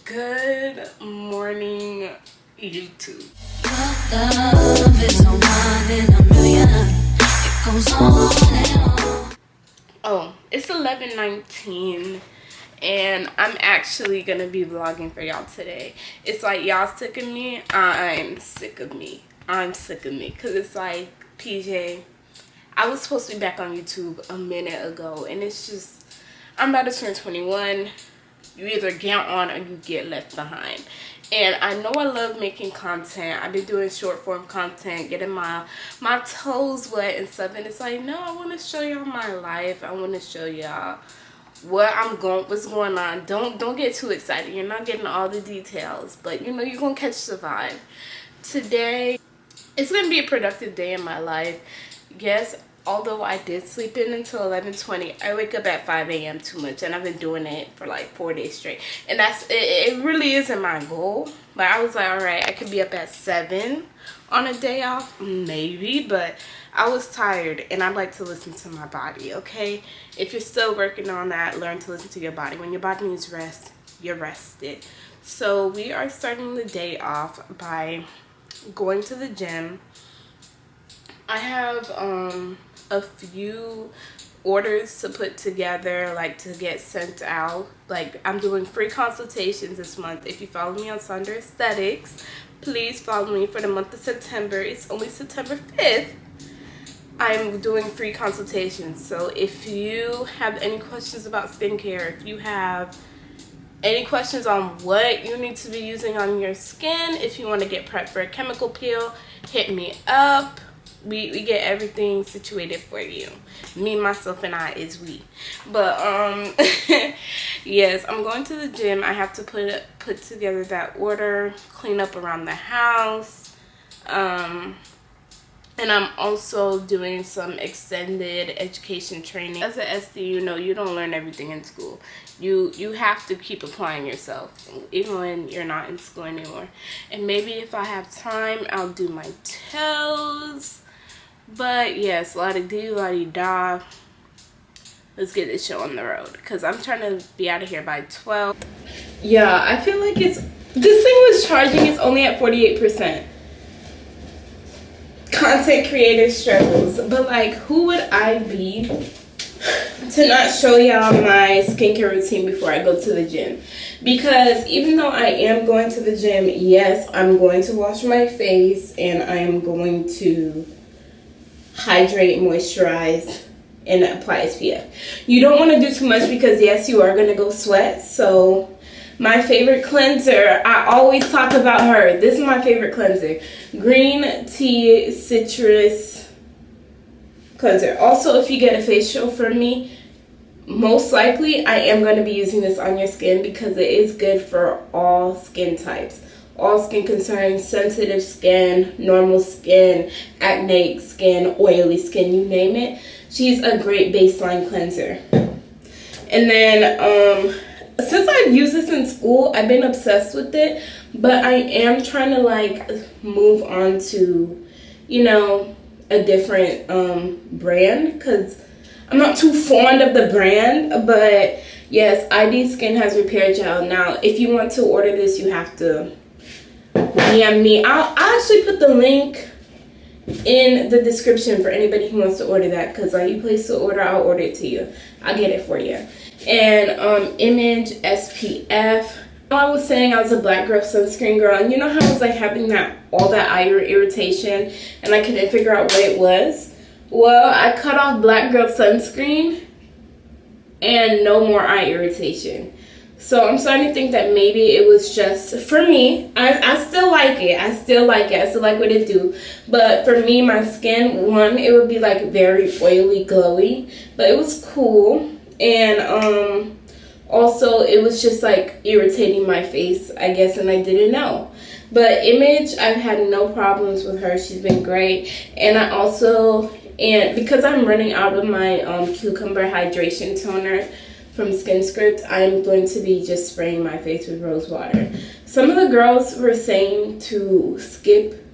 Good morning, YouTube. Oh, it's 11:19 and I'm actually gonna be vlogging for y'all today. It's like y'all sick of me. I'm sick of me. Because it's like, PJ, I was supposed to be back on YouTube a minute ago, and it's just, I'm about to turn 21. You either get on or you get left behind. And I know I love making content. I've been doing short form content, getting my toes wet and stuff. And it's like, no, I want to show y'all my life. I want to show y'all what's going on. Don't get too excited. You're not getting all the details, but you know you're gonna catch the vibe. Today, it's gonna be a productive day in my life. Yes, although I did sleep in until 11:20, I wake up at 5 a.m. too much, and I've been doing it for like 4 days straight. And it really isn't my goal. Like, I was like, all right, I could be up at 7 on a day off, maybe, but I was tired, and I like to listen to my body, okay? If you're still working on that, learn to listen to your body. When your body needs rest, you're rested. So we are starting the day off by going to the gym. I have a few orders to put together, like to get sent out. Like, I'm doing free consultations this month. If you follow me on Sunder Aesthetics, please follow me for the month of September. It's only September 5th. I'm doing free consultations. So if you have any questions about skincare, if you have any questions on what you need to be using on your skin, if you want to get prepped for a chemical peel, hit me up. We get everything situated for you. Me, myself, and I is we. But yes, I'm going to the gym. I have to put together that order, clean up around the house, and I'm also doing some extended education training. As an SD, you know, you don't learn everything in school. You have to keep applying yourself, even when you're not in school anymore. And maybe if I have time, I'll do my toes. But yes, la-di-dee, la-di-da. Let's get this show on the road, because I'm trying to be out of here by 12. Yeah, I feel like this thing was charging. It's only at 48%. Content creator struggles. But like, who would I be to not show y'all my skincare routine before I go to the gym? Because even though I am going to the gym, yes, I'm going to wash my face, and I am going to hydrate, moisturize, and apply SPF. You don't want to do too much because yes, you are going to go sweat. So my favorite cleanser, I always talk about her. This is my favorite cleanser. Green tea citrus cleanser. Also, if you get a facial from me, most likely I am going to be using this on your skin because it is good for all skin types. All skin concerns, sensitive skin, normal skin, acneic skin, oily skin, you name it. She's a great baseline cleanser. And then, since I've used this in school, I've been obsessed with it. But I am trying to, like, move on to, you know, a different brand. Because I'm not too fond of the brand. But, yes, ID Skin has Repair Gel. Now, if you want to order this, you have to DM me. I'll actually put the link in the description for anybody who wants to order that, because like, you place the order, I'll order it to you. I'll get it for you. And image SPF. I was saying I was a black girl sunscreen girl, and you know how I was like having all that eye irritation and I couldn't figure out what it was? Well, I cut off black girl sunscreen and no more eye irritation. So I'm starting to think that maybe it was just for me. I still like it. I still like what it do. But for me, my skin, one, it would be like very oily, glowy. But it was cool. And also, it was just like irritating my face, I guess, and I didn't know. But Image, I've had no problems with her. She's been great. And I also, because I'm running out of my cucumber hydration toner from Skin Script, I'm going to be just spraying my face with rose water. Some of the girls were saying to skip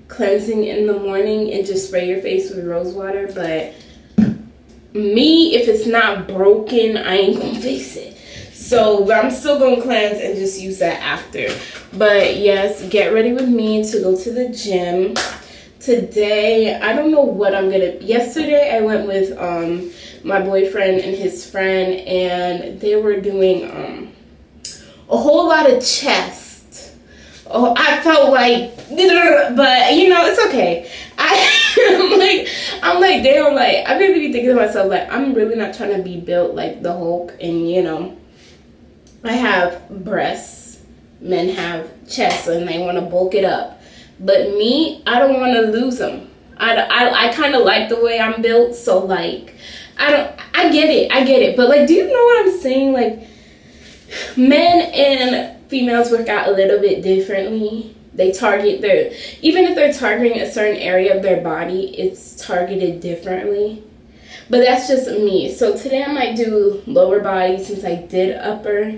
cleansing in the morning and just spray your face with rose water, but me, if it's not broken, I ain't gonna fix it. So I'm still gonna cleanse and just use that after. But yes, get ready with me to go to the gym. Today, I don't know what I'm gonna. Yesterday, I went with my boyfriend and his friend, and they were doing a whole lot of chest. Oh, I felt like, but you know, it's okay. I'm like, damn, like I really be thinking to myself, like I'm really not trying to be built like the Hulk, and you know, I have breasts, men have chests, and they want to bulk it up. But me, I don't want to lose them. I kind of like the way I'm built, so like, I get it. But like, do you know what I'm saying? Like, men and females work out a little bit differently. They target even if they're targeting a certain area of their body, it's targeted differently. But that's just me. So today I might do lower body since I did upper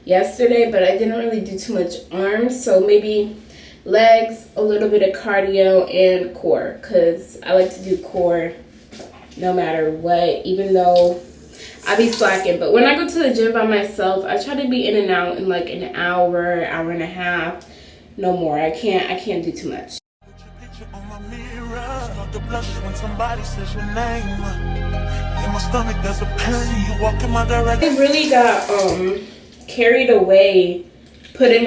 yesterday, but I didn't really do too much arms. So maybe legs, a little bit of cardio, and core, because I like to do core no matter what, even though I be slacking. But when I go to the gym by myself, I try to be in and out in like an hour, hour and a half, no more. I can't do too much. I really got carried away putting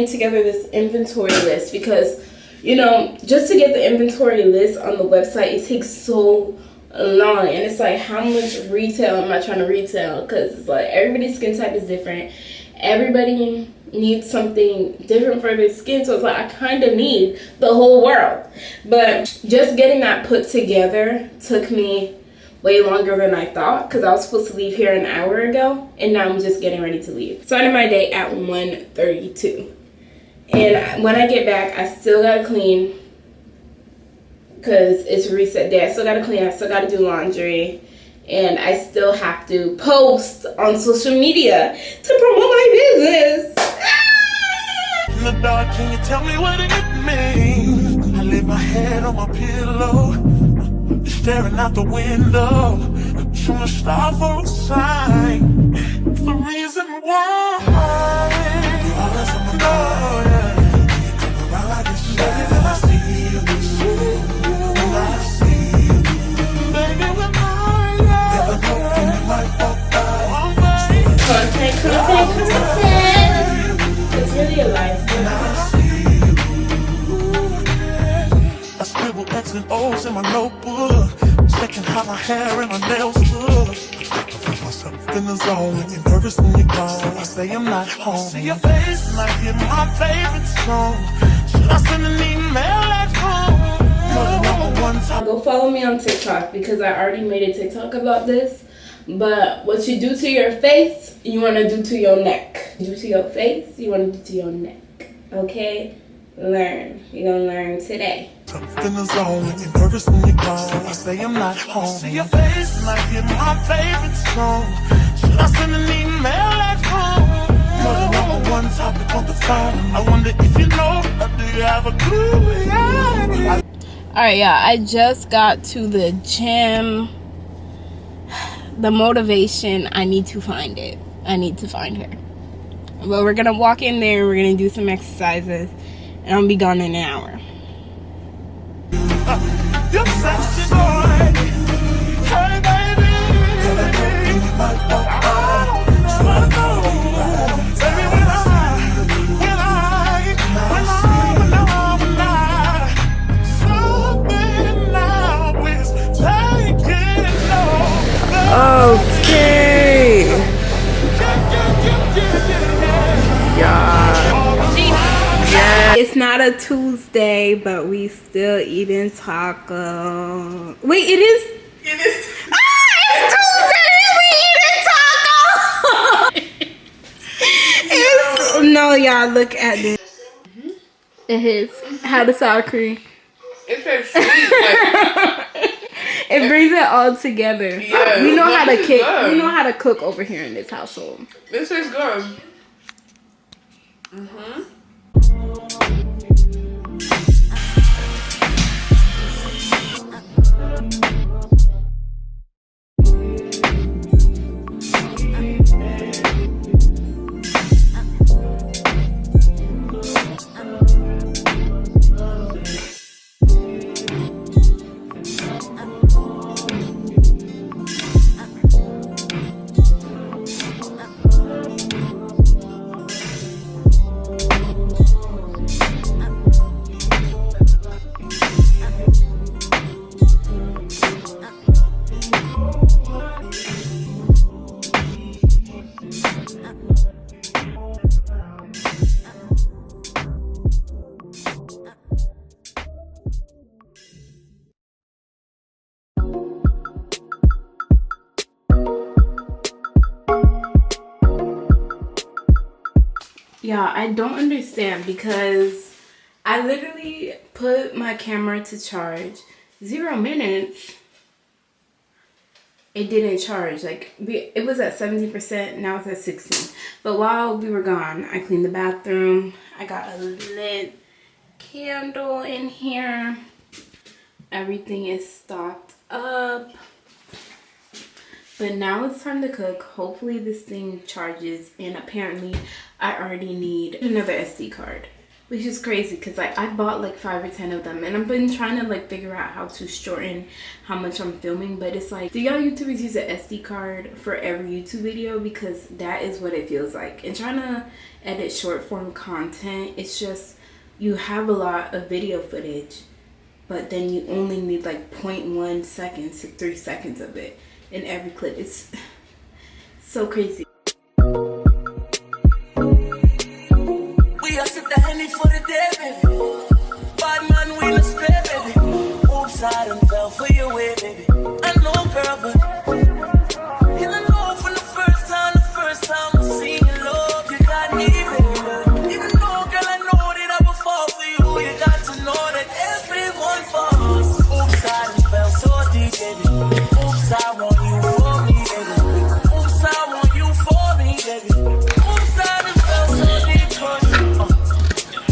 together this inventory list, because you know, just to get the inventory list on the website, it takes so long, and it's like, how much retail am I trying to retail? Because it's like everybody's skin type is different, everybody needs something different for their skin, so it's like I kind of need the whole world. But just getting that put together took me way longer than I thought, because I was supposed to leave here an hour ago, and now I'm just getting ready to leave. Started my day at 1:32, and when I get back, I still gotta clean, because it's reset day. I still gotta clean, I still gotta do laundry, and I still have to post on social media to promote my business. In the dark, can you tell me what it means? I lay my head on my pillow, staring out the window, trying to stop for a sign. It's the reason why you're always on my mind. You come around like it's shy. When I see you, when I see you, baby, when I never know when you might walk by. Content. It's really a lifestyle. I scribble X and O's in my notebook, checking how my hair and my nails look. I feel myself in the zone, get nervous when you're gone. I say I'm not home. I see your face and I hear my favorite song. Should I send an email at home? Go follow me on TikTok, because I already made a TikTok about this. But what you do to your face, you want to do to your neck. Do to your face, you want to do to your neck. Okay? Learn. You're going to learn today. In the zone, get nervous when you're gone. I say I'm not home. I see your face and I hear my favorite song. Should I send an email at home? You're the number one topic on the phone. I wonder if you know, or do you have a clue? Yeah. Alright, yeah, I just got to the gym. The motivation, I need to find it. I need to find her. But we're gonna walk in there, we're gonna do some exercises, and I'll be gone in an hour. You're sexy boy. Hey baby. Okay. Yeah. It's not a Tuesday, but we still eating taco. Wait, it is. It is. It's Tuesday. We eating taco. No, y'all, look at this. It is. How the sour cream. It's very sweet. It brings it all together. Yeah, we know how to cook. good. We know how to cook over here in this household. This is good. Yeah, I don't understand because I literally put my camera to charge 0 minutes. It didn't charge. Like, it was at 70%, now it's at 16. But while we were gone, I cleaned the bathroom. I got a lit candle in here. Everything is stocked up. But now it's time to cook. Hopefully this thing charges, and apparently I already need another SD card, which is crazy because like I bought like 5 or 10 of them, and I've been trying to like figure out how to shorten how much I'm filming. But it's like, do y'all YouTubers use an SD card for every YouTube video? Because that is what it feels like. And trying to edit short form content, it's just, you have a lot of video footage, but then you only need like 0.1 seconds to 3 seconds of it in every clip. It's so crazy. We are sit the handy for the day, baby. Bad man, we no spare, baby. Oops, I done fell for your way, baby. I know, girl, but you don't know from the first time I seen your love, you got me, baby. Even though, girl, I know that I will fall for you, you got to know that everyone falls. Oops, I done fell so deep, baby. Oops, I want you for me, baby. Oops, I want you for me, baby. Oops, I done fell so deep, cause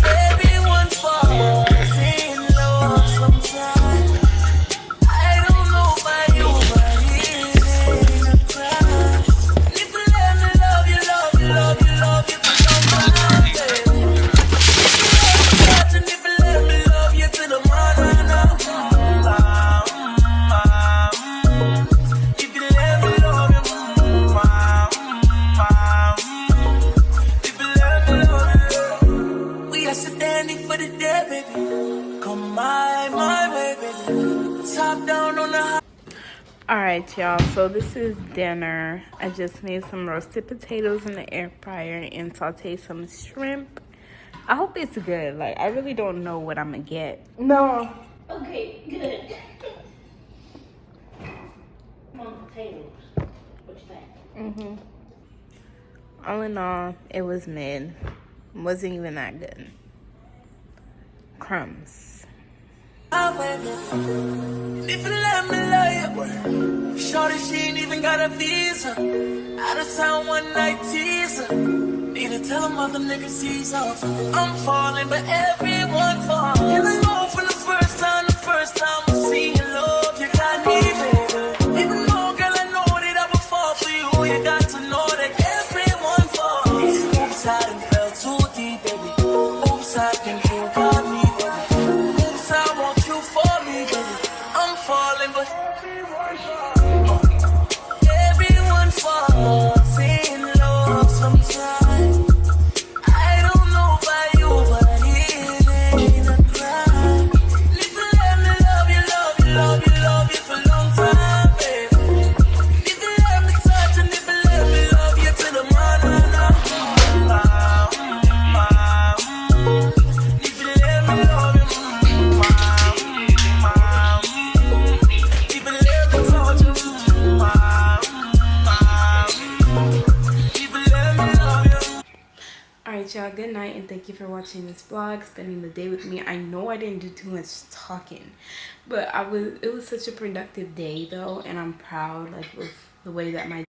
everyone falls in love sometimes. I don't know about you, but it ain't a crime. If you let me love you, love you, love you, love you for some time, baby. If you let me love you till the morning, if you let me love you, if you let me love you, we are standing for the day, baby. Come my way, baby. Top down on the high. Alright, y'all, so this is dinner. I just made some roasted potatoes in the air fryer and sauteed some shrimp. I hope it's good. Like, I really don't know what I'm gonna get. No. Okay, good. Potatoes. What you think? All in all, it was mid. Wasn't even that good. Crumbs. If you let me love you, shorty, she ain't even got a visa. Out of town one night teaser. Need to tell them other niggas he's off. I'm falling, but everyone falls. And I know from the first time I see your love, you got me, baby. Even though, girl, I know that I will fall for you, you got to know that everyone falls. Oops, I done fell too deep, baby. Oops, I think you got me, baby. Oops, I want you for me, baby. I'm falling, but everyone falls in love sometimes. I don't know about you, but it ain't a crime. If you let me love you, love you, love you, love you for a long time, baby. If you let me touch and if you let me love you till the morning, if you let me love you, if you let me touch you, if you let me love you. Alright, y'all, good night, and thank you for watching this vlog, spending the day with me. I know I didn't do too much talking, but it was such a productive day though, and I'm proud like with the way that my